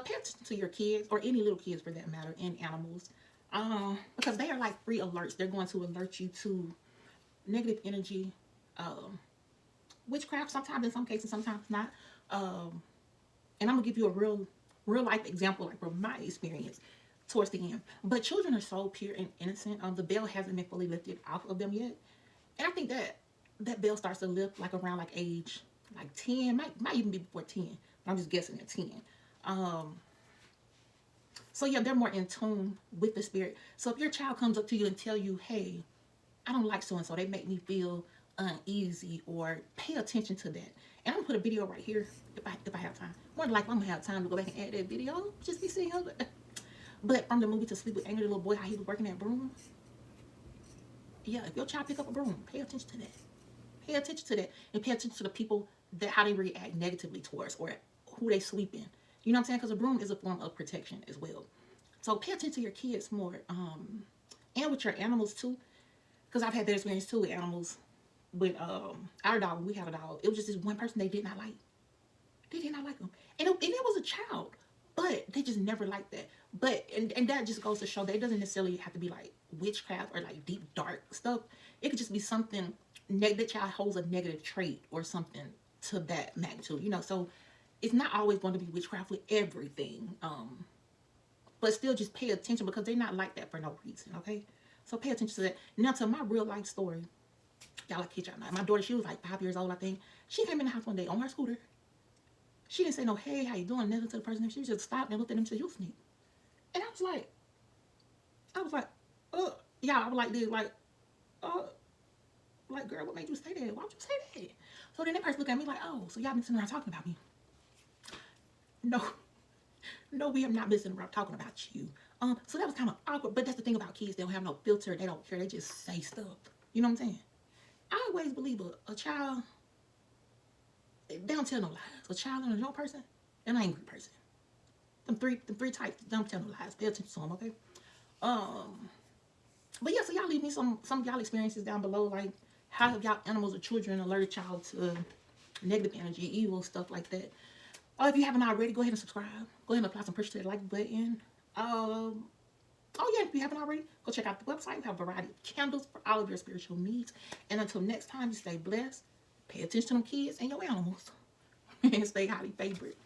pay attention to your kids, or any little kids for that matter, and animals. Because they are like free alerts. They're going to alert you to negative energy, um, witchcraft sometimes, in some cases, sometimes not. And I'm gonna give you a real life example, like from my experience towards the end. But children are so pure and innocent. The veil hasn't been fully lifted off of them yet, and I think that that veil starts to lift like around like age like 10, might even be before 10. But I'm just guessing at 10. Um, so yeah, they're more in tune with the spirit. So if your child comes up to you and tell you, "Hey, I don't like so and so. They make me feel uneasy," or pay attention to that. And I'm gonna put a video right here if I have time. More than likely, I'm gonna have time to go back and add that video. Just be seeing her. But from the movie To Sleep with Angry Little Boy, how he was working that broom. Yeah, if your child pick up a broom, pay attention to that. Pay attention to that, and pay attention to the people that how they react negatively towards, or who they sleep in. You know what I'm saying? Because a broom is a form of protection as well. So pay attention to your kids more, and with your animals too. Because I've had that experience too with animals. With our dog, when we had a dog, it was just this one person they did not like. They did not like him, and it was a child, but they just never liked that. But and that just goes to show that it doesn't necessarily have to be like witchcraft or like deep dark stuff. It could just be something that child holds a negative trait or something to that magnitude. So it's not always going to be witchcraft with everything. But still just pay attention, because they're not like that for no reason. Okay, so pay attention to that. Now to my real life story. Y'all, I kid y'all not. My daughter, she was like 5 years old, I think. She came in the house one day on her scooter. She didn't say no, "Hey, how you doing?" Nothing to the person. She just stopped and looked at him and said, "You sneak." And I was like, yeah, I was like this, uh, like, girl, what made you say that? Why would you say that? So then that person looked at me like, "Oh, so y'all been sitting around talking about me?" No, no, we have not been sitting around talking about you. So that was kind of awkward. But that's the thing about kids; they don't have no filter. They don't care. They just say stuff. You know what I'm saying? I always believe a child, they don't tell no lies. A child and a adult person, and an angry person. Them three types don't tell no lies. Pay attention to them, okay? Um, but yeah, so y'all leave me some of y'all experiences down below, like how have y'all animals or children alerted y'all to negative energy, evil stuff like that. If you haven't already, go ahead and subscribe. Go ahead and apply some pressure to the like button. Oh yeah, if you haven't already, go check out the website. We have a variety of candles for all of your spiritual needs. And until next time, you stay blessed. Pay attention to them kids and your animals. And stay highly favored.